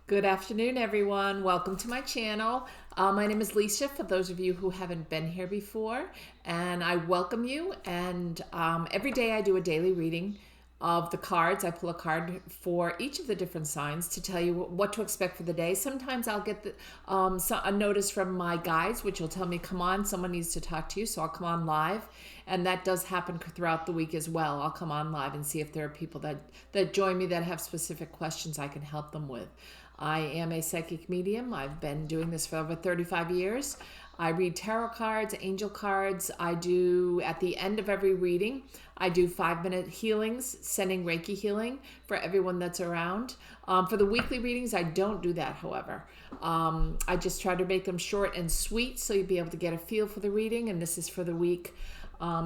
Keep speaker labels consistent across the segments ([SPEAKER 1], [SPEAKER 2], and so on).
[SPEAKER 1] Good afternoon, everyone. Welcome to my channel. My name is Lisa, for those of you who haven't been here before, and I welcome you. And every day I do a daily reading of the cards. I pull a card for each of the different signs to tell you what to expect for the day. Sometimes I'll get a notice from my guides, which will tell me, come on, someone needs to talk to you, so I'll come on live. And that does happen throughout the week as well. I'll come on live and see if there are people that join me that have specific questions I can help them with. I am a psychic medium. I've been doing this for over 35 years. I read tarot cards, angel cards. I do, at the end of every reading, I do 5-minute healings, sending Reiki healing for everyone that's around. For the weekly readings, I don't do that, however. I just try to make them short and sweet so you'll be able to get a feel for the reading, and this is for the week.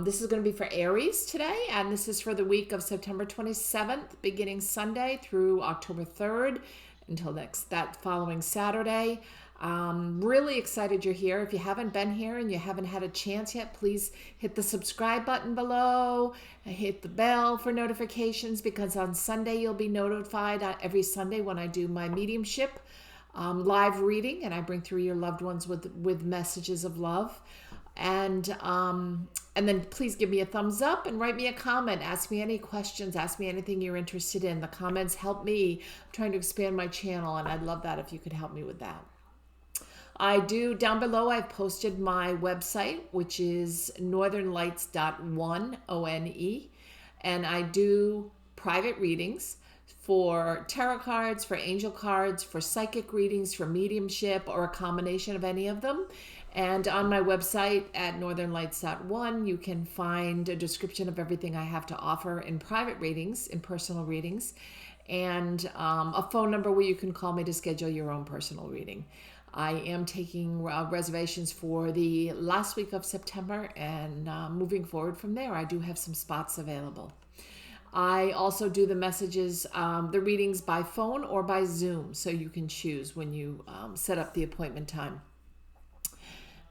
[SPEAKER 1] This is going to be for Aries today, and this is for the week of September 27th, beginning Sunday through October 3rd. Until that following Saturday. Really excited you're here. If you haven't been here and you haven't had a chance yet, please hit the subscribe button below, hit the bell for notifications, because on Sunday you'll be notified every Sunday when I do my mediumship live reading, and I bring through your loved ones with messages of love. And then please give me a thumbs up and write me a comment. Ask me any questions. Ask me anything you're interested in. The comments help me. I'm trying to expand my channel, and I'd love that if you could help me with that. I do, down below, I've posted my website, which is northernlights.one, O-N-E, and I do private readings for tarot cards, for angel cards, for psychic readings, for mediumship, or a combination of any of them. And on my website at northernlights.one, you can find a description of everything I have to offer in private readings, in personal readings, and a phone number where you can call me to schedule your own personal reading. I am taking reservations for the last week of September, and moving forward from there, I do have some spots available. I also do the messages, the readings by phone or by Zoom, so you can choose when you set up the appointment time.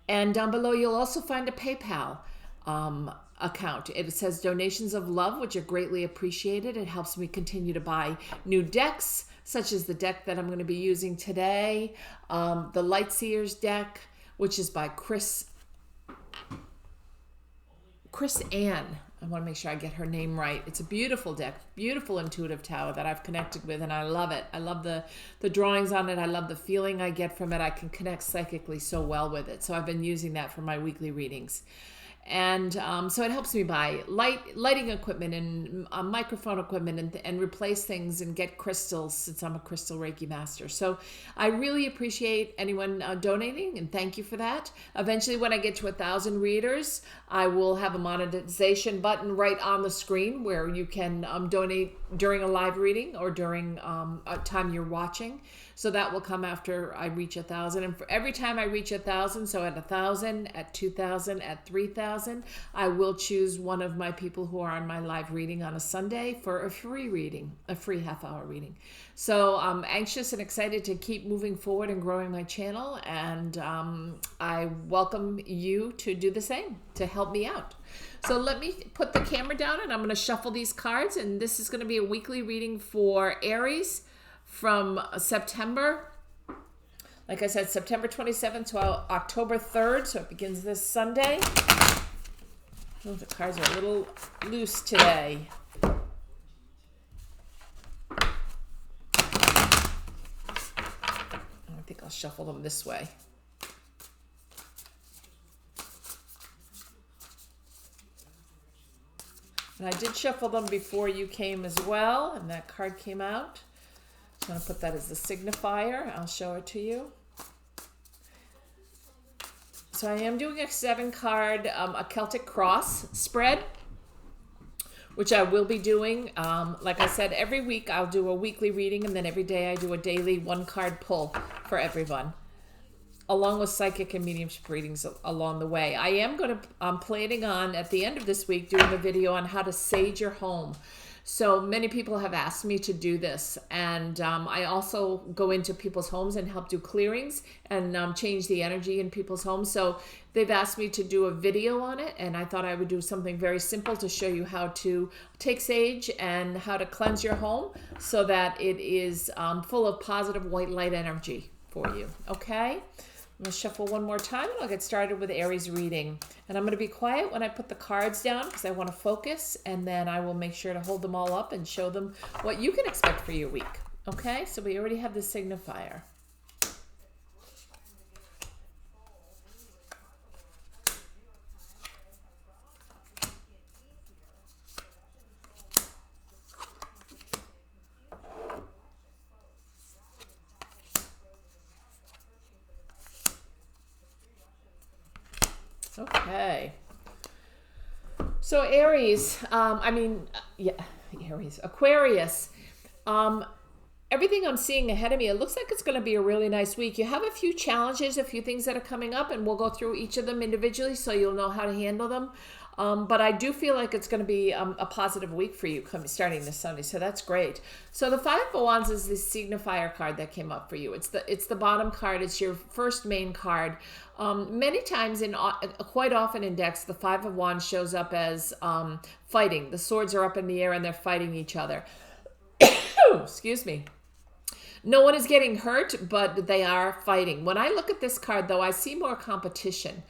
[SPEAKER 1] And down below, you'll also find a PayPal account. It says donations of love, which are greatly appreciated. It helps me continue to buy new decks, such as the deck that I'm going to be using today, the Lightseers deck, which is by Chris Ann. I want to make sure I get her name right. It's a beautiful deck, beautiful intuitive tower that I've connected with, and I love it. I love the drawings on it. I love the feeling I get from it. I can connect psychically so well with it. So I've been using that for my weekly readings. And so it helps me buy lighting equipment and microphone equipment and replace things and get crystals, since I'm a crystal Reiki master. So I really appreciate anyone donating, and thank you for that. Eventually, when I get to 1,000 readers, I will have a monetization button right on the screen where you can donate during a live reading or during a time you're watching. So that will come after I reach 1,000. And for every time I reach 1,000, so at 1,000, at 2,000, at 3,000, I will choose one of my people who are on my live reading on a Sunday for a free reading, a free half-hour reading. So I'm anxious and excited to keep moving forward and growing my channel. And I welcome you to do the same, to help me out. So let me put the camera down, and I'm going to shuffle these cards. And this is going to be a weekly reading for Aries from September, like I said, September 27th to October 3rd. So it begins this Sunday. Oh, the cards are a little loose today. I think I'll shuffle them this way. And I did shuffle them before you came as well, and that card came out. I'm going to put that as the signifier. I'll show it to you. So I am doing a 7-card, a Celtic cross spread, which I will be doing. Like I said, every week I'll do a weekly reading, and then every day I do a daily 1-card pull for everyone, along with psychic and mediumship readings along the way. I am going to, I'm planning on, at the end of this week, doing a video on how to sage your home. So many people have asked me to do this, and I also go into people's homes and help do clearings and change the energy in people's homes. So they've asked me to do a video on it, and I thought I would do something very simple to show you how to take sage and how to cleanse your home so that it is full of positive white light energy for you. Okay? I'm going to shuffle one more time and I'll get started with Aries reading. And I'm going to be quiet when I put the cards down because I want to focus, and then I will make sure to hold them all up and show them what you can expect for your week. Okay, so we already have the signifier. Okay. So Aries, Aries, Aquarius. Everything I'm seeing ahead of me, it looks like it's going to be a really nice week. You have a few challenges, a few things that are coming up, and we'll go through each of them individually so you'll know how to handle them. But I do feel like it's going to be a positive week for you starting this Sunday, so that's great. So the Five of Wands is the signifier card that came up for you. It's the bottom card. It's your first main card. Many times, quite often in decks, the Five of Wands shows up as fighting. The swords are up in the air and they're fighting each other. Excuse me. No one is getting hurt, but they are fighting. When I look at this card, though, I see more competition.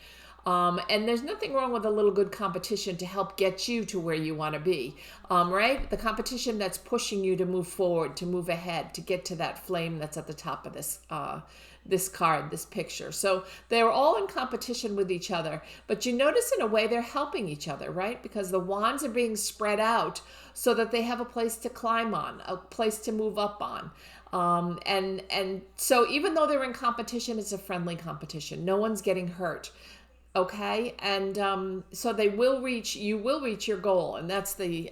[SPEAKER 1] And there's nothing wrong with a little good competition to help get you to where you want to be, right? The competition that's pushing you to move forward, to move ahead, to get to that flame that's at the top of this card, this picture. So they're all in competition with each other, but you notice in a way they're helping each other, right? Because the wands are being spread out so that they have a place to climb on, a place to move up on. And so even though they're in competition, it's a friendly competition. No one's getting hurt. Okay. And, so you will reach your goal. And that's the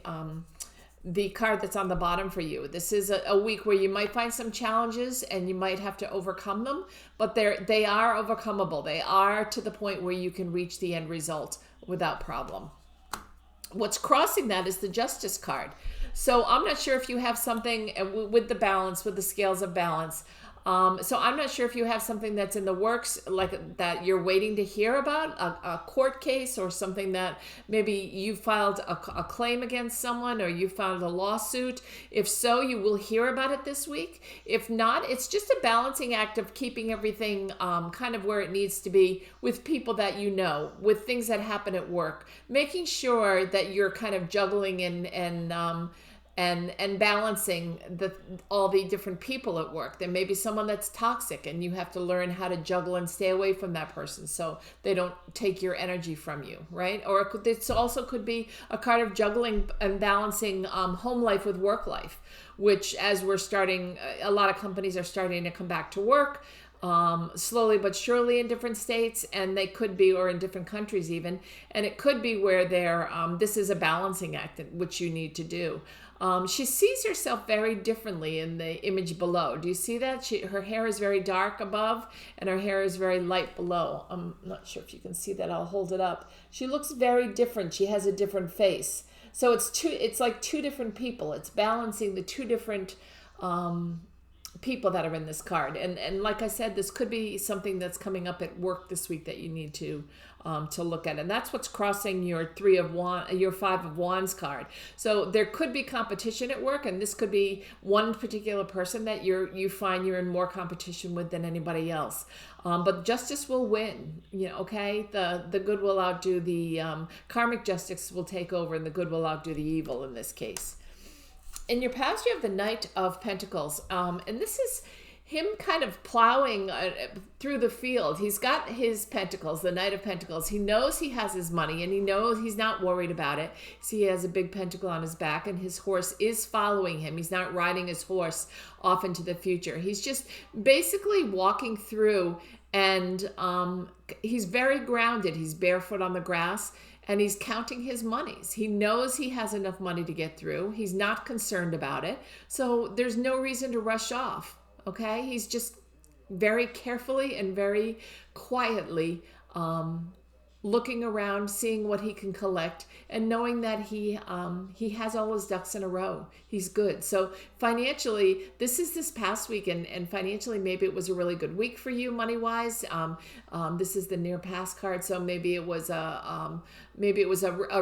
[SPEAKER 1] card that's on the bottom for you. This is a week where you might find some challenges and you might have to overcome them, but they are overcomable. They are to the point where you can reach the end result without problem. What's crossing that is the Justice card. So I'm not sure if you have something with the balance, with the scales of balance. So I'm not sure if you have something that's in the works, like that you're waiting to hear about, a court case or something that maybe you filed a claim against someone or you filed a lawsuit. If so, you will hear about it this week. If not, it's just a balancing act of keeping everything kind of where it needs to be with people that you know, with things that happen at work, making sure that you're kind of juggling and balancing all the different people at work. There may be someone that's toxic and you have to learn how to juggle and stay away from that person so they don't take your energy from you, right? Or it also could be a card of juggling and balancing home life with work life, which as we're starting, a lot of companies are starting to come back to work slowly but surely in different states, and they could be, or in different countries even, and it could be where this is a balancing act which you need to do. She sees herself very differently in the image below. Do you see that? Her hair is very dark above and her hair is very light below. I'm not sure if you can see that. I'll hold it up. She looks very different. She has a different face. So it's like two different people. It's balancing the two different people that are in this card. And like I said, this could be something that's coming up at work this week that you need to look at. And that's what's crossing your Five of Wands card. So there could be competition at work, and this could be one particular person that you find you're in more competition with than anybody else. But justice will win, okay? The good will outdo the karmic justice will take over, and the good will outdo the evil in this case. In your past, you have the Knight of Pentacles, and this is him kind of plowing through the field. He's got his pentacles, the Knight of Pentacles. He knows he has his money, and he knows he's not worried about it. See, he has a big pentacle on his back, and his horse is following him. He's not riding his horse off into the future. He's just basically walking through, and he's very grounded. He's barefoot on the grass. And he's counting his monies. He knows he has enough money to get through. He's not concerned about it. So there's no reason to rush off, okay? He's just very carefully and very quietly looking around, seeing what he can collect, and knowing that he has all his ducks in a row. He's good. So financially, this is this past week, and financially, maybe it was a really good week for you money wise. This is the near past card, so maybe it was a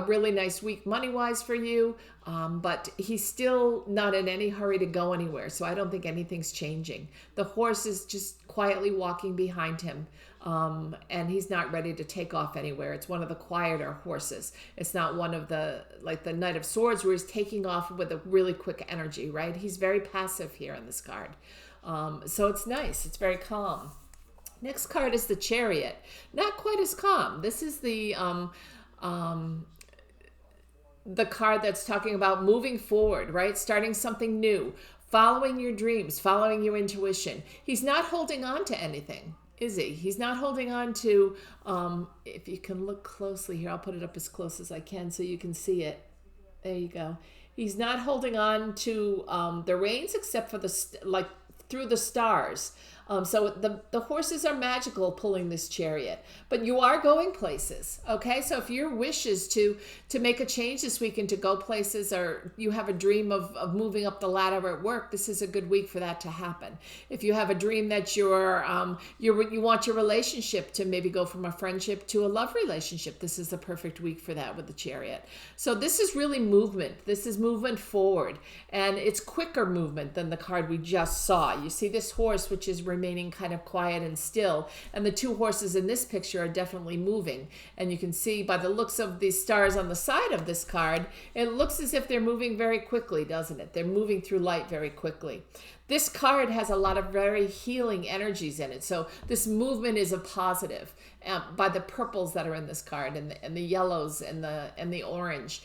[SPEAKER 1] really nice week money wise for you. But he's still not in any hurry to go anywhere, so I don't think anything's changing. The horse is just quietly walking behind him. And he's not ready to take off anywhere. It's one of the quieter horses. It's not one of the, like the Knight of Swords, where he's taking off with a really quick energy, right? He's very passive here in this card. So it's nice. It's very calm. Next card is the Chariot. Not quite as calm. This is the card that's talking about moving forward, right? Starting something new, following your dreams, following your intuition. He's not holding on to anything, is he? He's not holding on to, if you can look closely here, I'll put it up as close as I can so you can see it. There you go. He's not holding on to the reins, except for through the stars. So the horses are magical pulling this chariot, but you are going places. Okay. So if your wish is to make a change this weekend, to go places, or you have a dream of moving up the ladder at work, this is a good week for that to happen. If you have a dream that you want your relationship to maybe go from a friendship to a love relationship, this is the perfect week for that with the chariot. So this is really movement. This is movement forward, and it's quicker movement than the card we just saw. You see this horse, which is remaining kind of quiet and still, and the two horses in this picture are definitely moving, and you can see by the looks of the stars on the side of this card, it looks as if they're moving very quickly, doesn't it? They're moving through light very quickly. This card has a lot of very healing energies in it, so this movement is a positive by the purples that are in this card, and the yellows and the orange.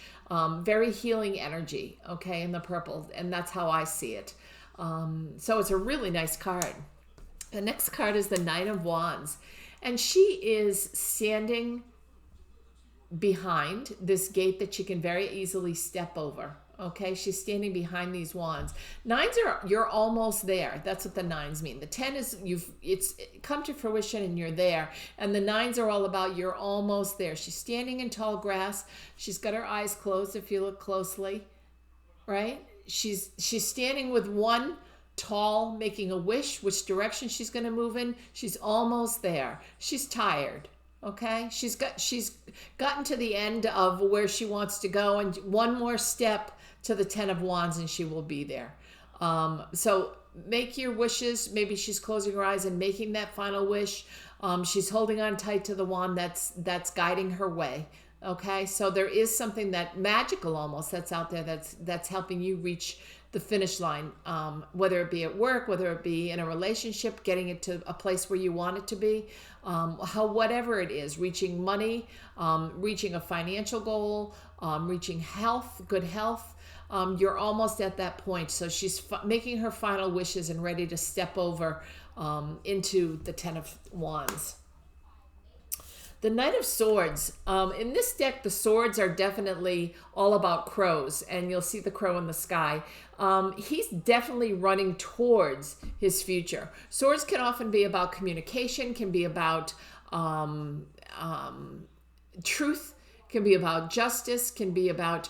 [SPEAKER 1] Very healing energy, okay, in the purple, and that's how I see it. So it's a really nice card. The next card is the Knight of Wands, and she is standing behind this gate that she can very easily step over. Okay, she's standing behind these wands. Nines are, you're almost there. That's what the nines mean. The 10 is it's come to fruition and you're there. And the nines are all about you're almost there. She's standing in tall grass. She's got her eyes closed if you look closely, right? She's standing with one tall, making a wish, which direction she's going to move in. She's almost there. She's tired. Okay, she's gotten to the end of where she wants to go, and one more step to the 10 of Wands and she will be there. So make your wishes. Maybe she's closing her eyes and making that final wish. She's holding on tight to the wand that's guiding her way. Okay, so there is something that magical almost that's out there that's helping you reach the finish line, whether it be at work, whether it be in a relationship, getting it to a place where you want it to be, whatever it is, reaching money, reaching a financial goal, reaching health, good health. You're almost at that point. So she's making her final wishes and ready to step over into the 10 of Wands. The Knight of Swords. In this deck, the swords are definitely all about crows, and you'll see the crow in the sky. He's definitely running towards his future. Swords can often be about communication, can be about truth, can be about justice, can be about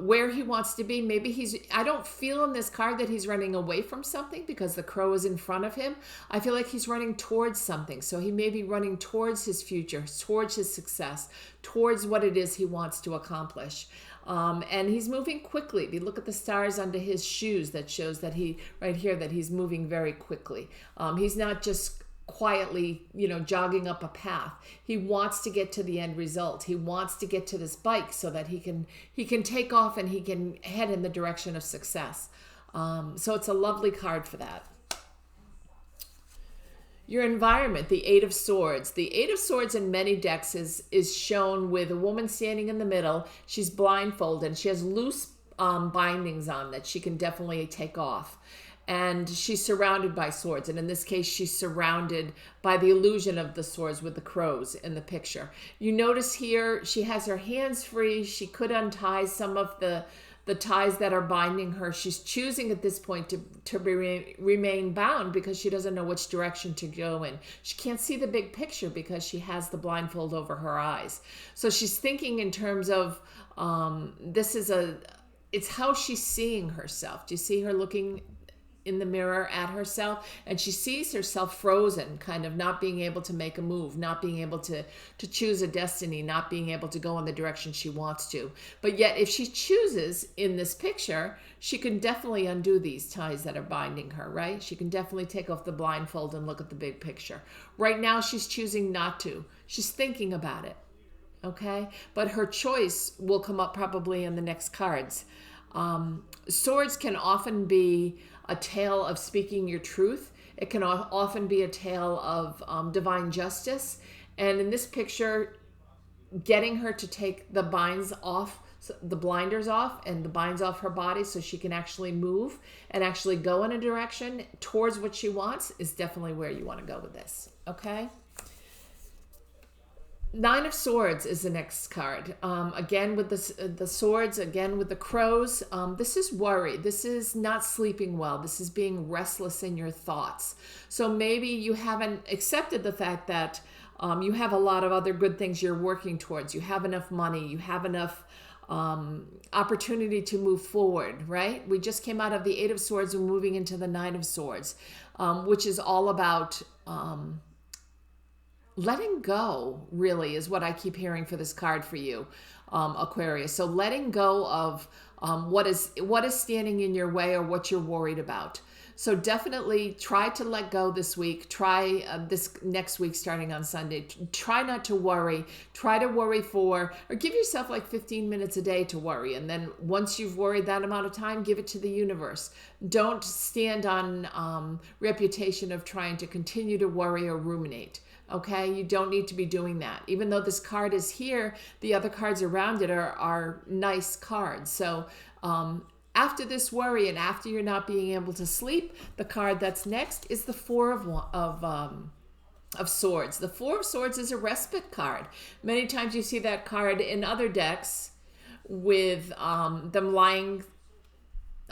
[SPEAKER 1] where he wants to be. Maybe I don't feel in this card that he's running away from something because the crow is in front of him. I feel like he's running towards something. So he may be running towards his future, towards his success, towards what it is he wants to accomplish. And he's moving quickly. If you look at the stars under his shoes, that shows that right here, that he's moving very quickly. He's not just quietly, jogging up a path. He wants to get to the end result. He wants to get to this bike so that he can take off and he can head in the direction of success. So it's a lovely card for that. Your environment, the Eight of Swords. The Eight of Swords in many decks is shown with a woman standing in the middle. She's blindfolded. She has loose bindings on that she can definitely take off. And she's surrounded by swords. And in this case, she's surrounded by the illusion of the swords with the crows in the picture. You notice here, she has her hands free. She could untie some of the the ties that are binding her. She's choosing at this point to remain bound because she doesn't know which direction to go in. She can't see the big picture because she has the blindfold over her eyes. So she's thinking in terms of, it's how she's seeing herself. Do you see her looking in the mirror at herself, and she sees herself frozen, kind of not being able to make a move, not being able to choose a destiny, not being able to go in the direction she wants to. But yet if she chooses in this picture, she can definitely undo these ties that are binding her, right? She can definitely take off the blindfold and look at the big picture. Right now she's choosing not to. She's thinking about it, okay? But her choice will come up probably in the next cards. Swords can often be a tale of speaking your truth. It can often be a tale of divine justice. And in this picture, getting her to take the binds off, the blinders off and the binds off her body so she can actually move and actually go in a direction towards what she wants is definitely where you want to go with this, okay? Nine of Swords is the next card. Again with the swords, again with the crows. This is worry. This is not sleeping well. This is being restless in your thoughts. So maybe you haven't accepted the fact that you have a lot of other good things you're working towards. You have enough money. You have enough opportunity to move forward, right? We just came out of the Eight of Swords and moving into the Nine of Swords, which is all about letting go, really, is what I keep hearing for this card for you, Aquarius. So letting go of what is standing in your way or what you're worried about. So definitely try to let go this week. Try this next week starting on Sunday. Try not to worry. Try to worry or give yourself like 15 minutes a day to worry. And then once you've worried that amount of time, give it to the universe. Don't stand on reputation of trying to continue to worry or ruminate. Okay, you don't need to be doing that. Even though this card is here, the other cards around it are nice cards. So after this worry and after you're not being able to sleep, the card that's next is the Four of Swords. The Four of Swords is a respite card. Many times you see that card in other decks with them lying,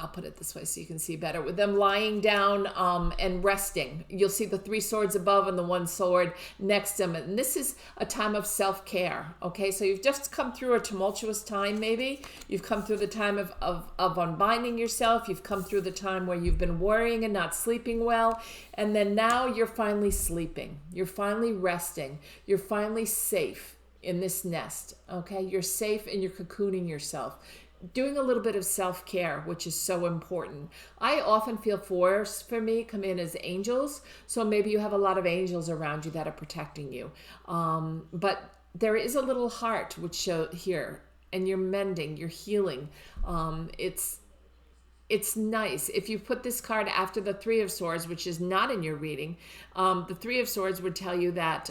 [SPEAKER 1] I'll put it this way so you can see better, with them lying down and resting. You'll see the three swords above and the one sword next to them. And this is a time of self-care, okay? So you've just come through a tumultuous time maybe. You've come through the time of unbinding yourself. You've come through the time where you've been worrying and not sleeping well. And then now you're finally sleeping. You're finally resting. You're finally safe in this nest, okay? You're safe and you're cocooning yourself. Doing a little bit of self-care, which is so important. I often feel fours for me come in as angels. So maybe you have a lot of angels around you that are protecting you. But there is a little heart which show here, and you're mending, you're healing. It's nice. If you put this card after the Three of Swords, which is not in your reading, the Three of Swords would tell you that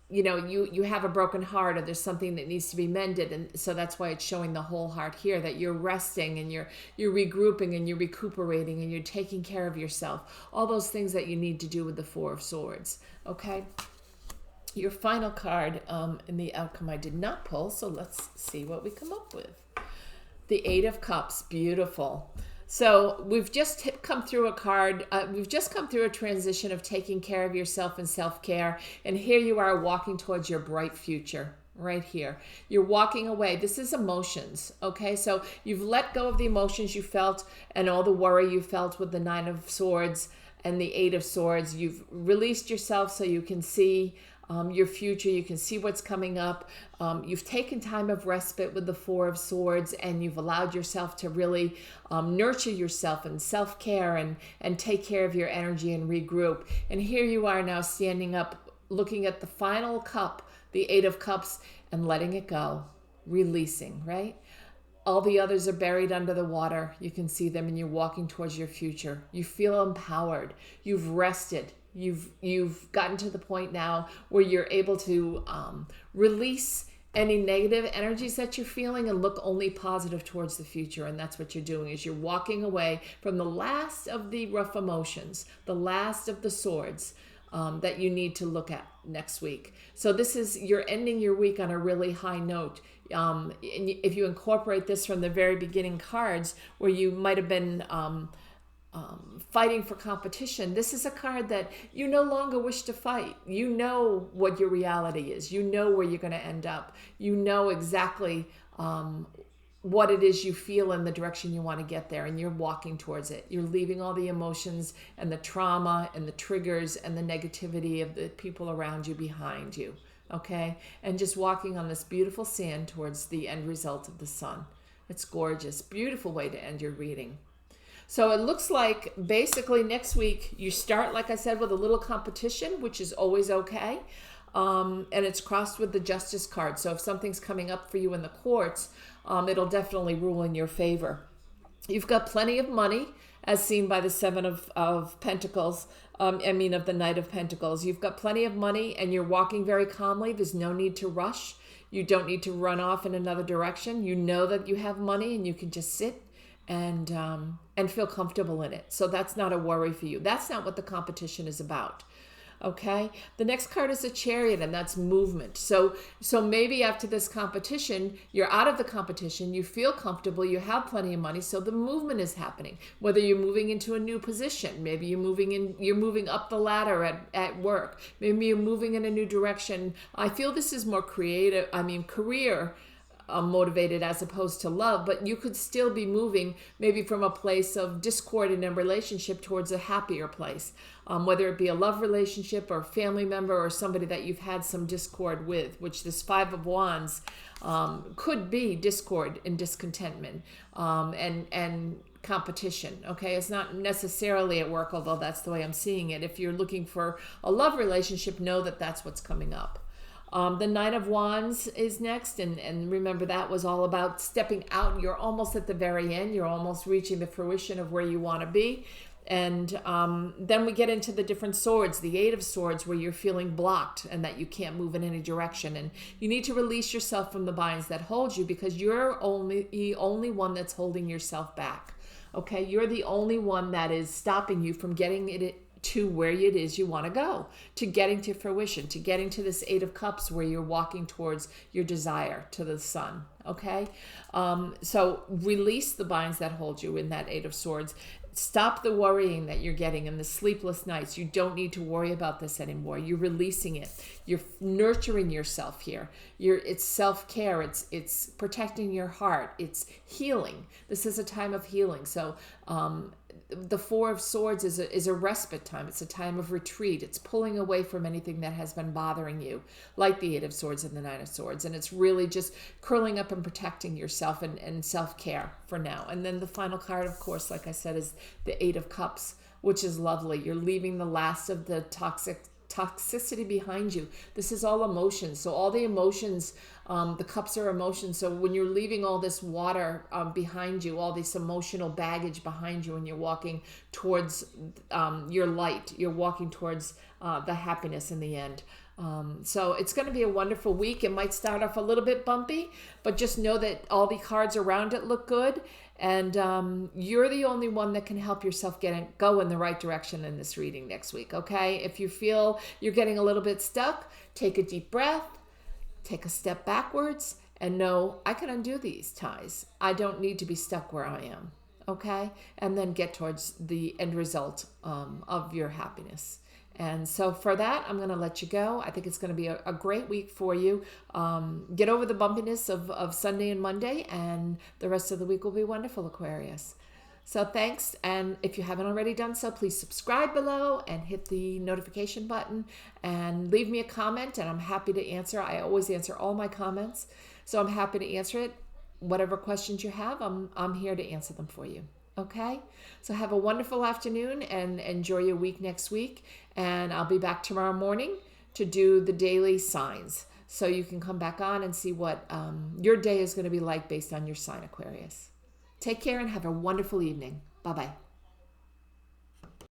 [SPEAKER 1] you know, you have a broken heart or there's something that needs to be mended. And so that's why it's showing the whole heart here, that you're resting and you're regrouping and you're recuperating and you're taking care of yourself. All those things that you need to do with the Four of Swords, okay? Your final card in the outcome I did not pull, so let's see what we come up with. The Eight of Cups, beautiful. So we've just come through we've just come through a transition of taking care of yourself and self-care. And here you are walking towards your bright future right here. You're walking away. This is emotions, okay? So you've let go of the emotions you felt and all the worry you felt with the Nine of Swords and the Eight of Swords. You've released yourself so you can see your future. You can see what's coming up. You've taken time of respite with the Four of Swords, and you've allowed yourself to really nurture yourself and self-care and take care of your energy and regroup. And here you are now standing up, looking at the final cup, the Eight of Cups, and letting it go, releasing, right? All the others are buried under the water. You can see them, and you're walking towards your future. You feel empowered. You've rested. You've gotten to the point now where you're able to release any negative energies that you're feeling and look only positive towards the future. And that's what you're doing, is you're walking away from the last of the rough emotions, the last of the swords, that you need to look at next week. So you're ending your week on a really high note. And if you incorporate this from the very beginning cards where you might have been fighting for competition, this is a card that you no longer wish to fight. You know what your reality is. You know where you're going to end up. You know exactly what it is you feel in the direction you want to get there, and you're walking towards it. You're leaving all the emotions and the trauma and the triggers and the negativity of the people around you behind you, okay? And just walking on this beautiful sand towards the end result of the sun. It's gorgeous. Beautiful way to end your reading. So it looks like basically next week you start, like I said, with a little competition, which is always okay. And it's crossed with the Justice card. So if something's coming up for you in the courts, it'll definitely rule in your favor. You've got plenty of money, as seen by the Seven of Pentacles. Of the Knight of Pentacles. You've got plenty of money and you're walking very calmly. There's no need to rush. You don't need to run off in another direction. You know that you have money and you can just sit and feel comfortable in it. So that's not a worry for you. That's not what the competition is about. Okay, the next card is a Chariot, and that's movement. So maybe after this competition, you're out of the competition, you feel comfortable, you have plenty of money, so the movement is happening. Whether you're moving into a new position, maybe you're moving up the ladder at work, maybe you're moving in a new direction. I feel this is more career motivated as opposed to love, but you could still be moving maybe from a place of discord in a relationship towards a happier place, whether it be a love relationship or a family member or somebody that you've had some discord with, which this Five of Wands could be discord and discontentment and competition. Okay, it's not necessarily at work, although that's the way I'm seeing it. If you're looking for a love relationship, know that that's what's coming up. The Knight of Wands is next, and remember that was all about stepping out. You're almost at the very end. You're almost reaching the fruition of where you want to be. And then we get into the different swords, the Eight of Swords, where you're feeling blocked and that you can't move in any direction. And you need to release yourself from the binds that hold you, because you're the only one that's holding yourself back. Okay, you're the only one that is stopping you from getting it to where it is you want to go, to getting to fruition, to getting to this Eight of Cups where you're walking towards your desire, to the sun. Okay, so release the binds that hold you in that Eight of Swords. Stop the worrying that you're getting and the sleepless nights. You don't need to worry about this anymore. You're releasing it. You're nurturing yourself here. It's self-care. It's protecting your heart. It's healing. This is a time of healing. So the Four of Swords is a respite time. It's a time of retreat. It's pulling away from anything that has been bothering you, like the Eight of Swords and the Nine of Swords. And it's really just curling up and protecting yourself and self-care for now. And then the final card, of course, like I said, is the Eight of Cups, which is lovely. You're leaving the last of the toxicity behind you. This is all emotions. So all the emotions, the cups are emotions. So when you're leaving all this water behind you, all this emotional baggage behind you, and you're walking towards your light, you're walking towards the happiness in the end. So it's going to be a wonderful week. It might start off a little bit bumpy, but just know that all the cards around it look good. And you're the only one that can help yourself go in the right direction in this reading next week, okay? If you feel you're getting a little bit stuck, take a deep breath, take a step backwards, and know I can undo these ties. I don't need to be stuck where I am, okay? And then get towards the end result of your happiness. And so for that, I'm going to let you go. I think it's going to be a great week for you. Get over the bumpiness of Sunday and Monday, and the rest of the week will be wonderful, Aquarius. So thanks. And if you haven't already done so, please subscribe below and hit the notification button and leave me a comment, and I'm happy to answer. I always answer all my comments, so I'm happy to answer it. Whatever questions you have, I'm here to answer them for you. Okay, so have a wonderful afternoon and enjoy your week next week. And I'll be back tomorrow morning to do the daily signs. So you can come back on and see what your day is going to be like based on your sign, Aquarius. Take care and have a wonderful evening. Bye-bye.